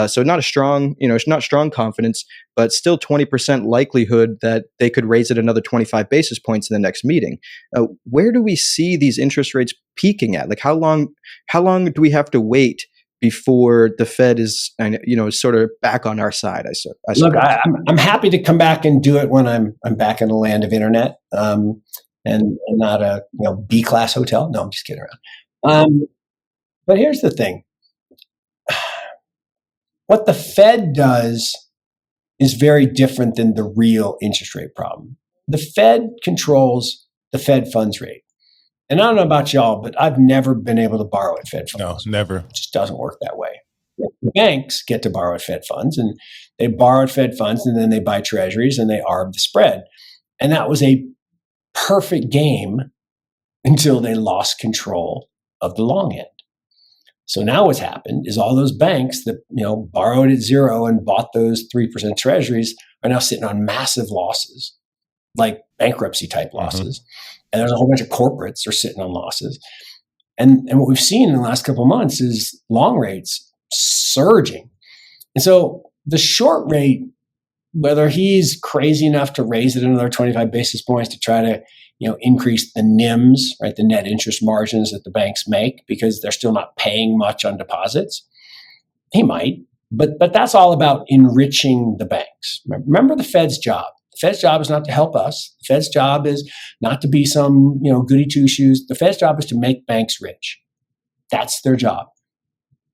So not a strong, it's not strong confidence, but still 20% likelihood that they could raise it another 25 basis points in the next meeting. Where do we see these interest rates peaking at? Like how long do we have to wait before the Fed is, sort of back on our side? I suppose. Look, I'm happy to come back and do it when I'm back in the land of internet, and not a B-class hotel. No, I'm just kidding around. But here's the thing: what the Fed does is very different than the real interest rate problem. The Fed controls the Fed funds rate, and I don't know about y'all, but I've never been able to borrow at Fed funds. No, never. It just doesn't work that way. The banks get to borrow at Fed funds, and they borrow at Fed funds, and then they buy treasuries and they arb the spread. And that was a perfect game until they lost control of the long end. So now what's happened is all those banks that borrowed at zero and bought those 3% treasuries are now sitting on massive losses, like bankruptcy type losses. And there's a whole bunch of corporates are sitting on losses. And what we've seen in the last couple of months is long rates surging. And so the short rate, whether he's crazy enough to raise it another 25 basis points to try to increase the NIMs, right, the net interest margins that the banks make, because they're still not paying much on deposits, he might. But that's all about enriching the banks. Remember the Fed's job. The Fed's job is not to help us. The Fed's job is not to be some goody two shoes. The Fed's job is to make banks rich. That's their job.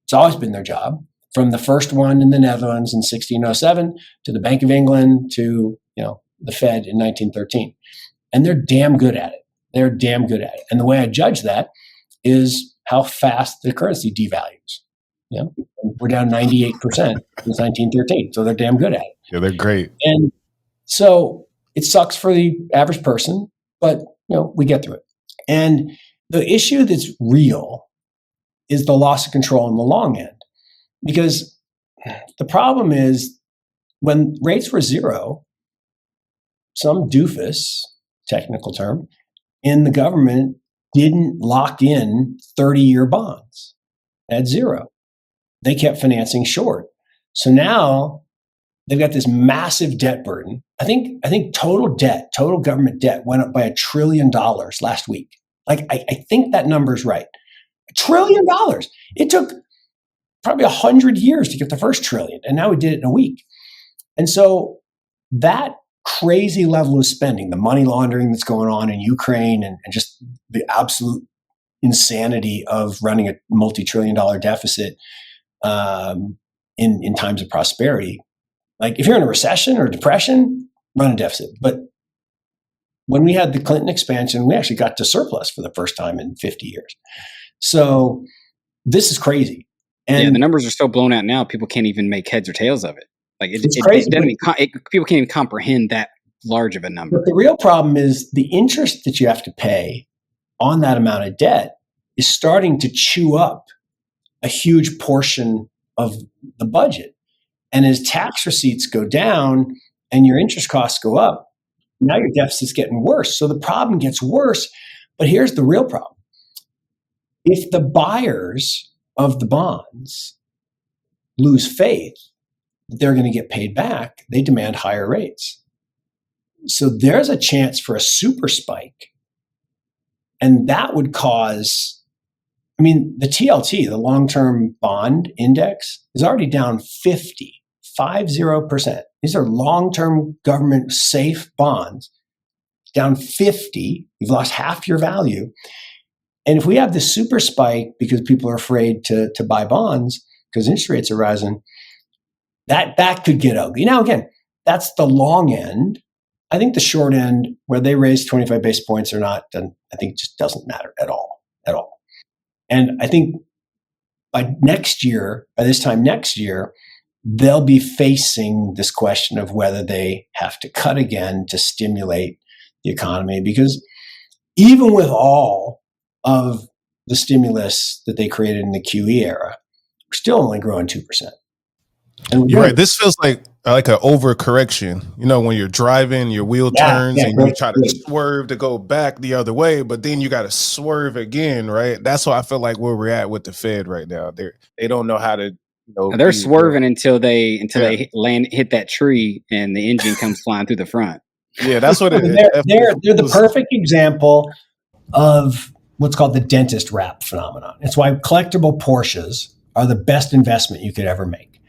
It's always been their job, from the first one in the Netherlands in 1607 to the Bank of England to the Fed in 1913. And they're damn good at it. They're damn good at it. And the way I judge that is how fast the currency devalues. We're down 98% since 1913. So they're damn good at it. Yeah, they're great. And so it sucks for the average person, but we get through it. And the issue that's real is the loss of control on the long end. Because the problem is when rates were zero, some doofus, technical term, in the government didn't lock in 30-year bonds at zero. They kept financing short. So now they've got this massive debt burden. I think total government debt went up by $1 trillion last week. Like I think that number's right. $1 trillion. It took probably 100 years to get the first trillion, and now we did it in a week. And so that crazy level of spending, the money laundering that's going on in Ukraine, and just the absolute insanity of running a multi-trillion-dollar deficit in times of prosperity. Like if you're in a recession or depression, run a deficit. But when we had the Clinton expansion, we actually got to surplus for the first time in 50 years. So this is crazy. And the numbers are so blown out now, people can't even make heads or tails of it. Like it's crazy. People can't even comprehend that large of a number. But the real problem is the interest that you have to pay on that amount of debt is starting to chew up a huge portion of the budget. And as tax receipts go down and your interest costs go up, now your deficit's getting worse. So the problem gets worse. But here's the real problem. If the buyers of the bonds lose faith that they're going to get paid back, they demand higher rates. So there's a chance for a super spike. And that would cause, the TLT, the long-term bond index, is already down 50%. These are long-term government safe bonds, down 50. You've lost half your value. And if we have this super spike because people are afraid to buy bonds because interest rates are rising, that could get ugly. Now, again, that's the long end. I think the short end, where they raise 25 basis points or not, then I think just doesn't matter at all. And I think by this time next year, they'll be facing this question of whether they have to cut again to stimulate the economy. Because even with all of the stimulus that they created in the QE era, we're still only growing 2%. And you're right. This feels like an overcorrection. You know, when you're driving, your wheel turns and you try to swerve to go back the other way, but then you got to swerve again, right? That's why I feel like where we're at with the Fed right now. They don't know how to. They're swerving until they hit that tree and the engine comes flying through the front. Yeah, that's what it is. They're the perfect example of what's called the dentist wrap phenomenon. It's why collectible Porsches are the best investment you could ever make,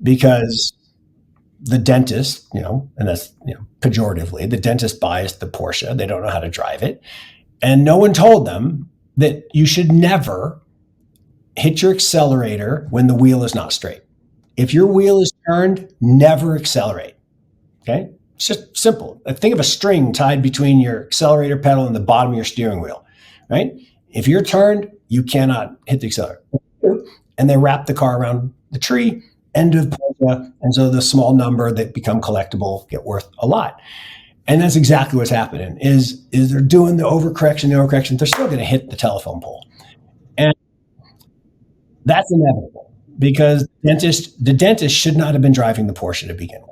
because the dentist, and that's pejoratively, the dentist buys the Porsche. They don't know how to drive it, and no one told them that you should never hit your accelerator when the wheel is not straight. If your wheel is turned, never accelerate. Okay? It's just simple. Think of a string tied between your accelerator pedal and the bottom of your steering wheel, right? If you're turned, you cannot hit the accelerator. And they wrap the car around the tree, end of Porsche, and so the small number that become collectible get worth a lot. And that's exactly what's happening, is they're doing the overcorrection, they're still going to hit the telephone pole. And that's inevitable, because the dentist should not have been driving the Porsche to begin with.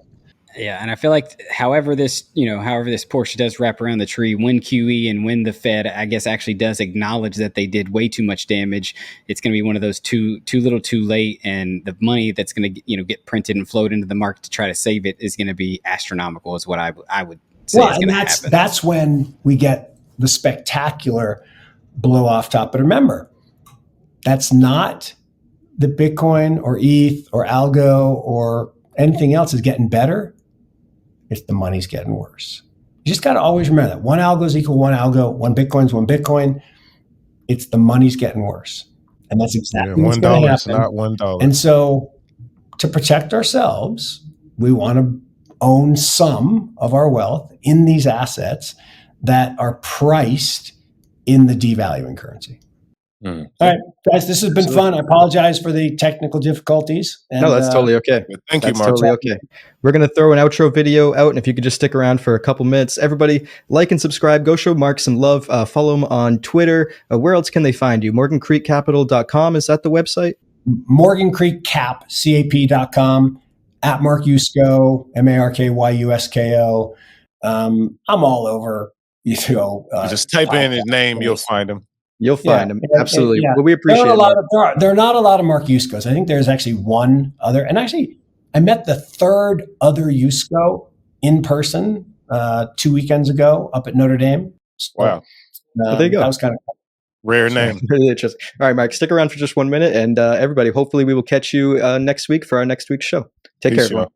Yeah, and I feel like however this Porsche does wrap around the tree, when QE and when the Fed, I guess, actually does acknowledge that they did way too much damage, it's going to be one of those too little, too late, and the money that's going to get printed and flowed into the market to try to save it is going to be astronomical. Is what I would say. Well, and that's when we get the spectacular blow off top. But remember, that's not the Bitcoin or ETH or algo or anything else is getting better. It's the money's getting worse. You just got to always remember that one algo is equal one algo, one Bitcoin's one Bitcoin. It's the money's getting worse. And that's exactly what's going to happen. Not $1. And so to protect ourselves, we want to own some of our wealth in these assets that are priced in the devaluing currency. All right, guys, this has been fun. I apologize for the technical difficulties. No, that's totally okay. Thank you, That's Mark. totally okay. We're going to throw an outro video out, and if you could just stick around for a couple minutes. Everybody, like and subscribe. Go show Mark some love. Follow him on Twitter. Where else can they find you? MorganCreekCapital.com. Is that the website? MorganCreekCap.com. At Mark Yusko, MarkYusko. I'm all over. Just type in his name, you'll find him. You'll find him. Absolutely. Well, we appreciate it. There are not a lot of Mark Yuskos. I think there's actually one other. And actually, I met the third other Yusko in person 2 weekends ago up at Notre Dame. So, wow. There you go. That was kind of rare name. Really interesting. All right, Mark, stick around for just 1 minute. And everybody, hopefully we will catch you next week for our next week's show. Take care, everyone.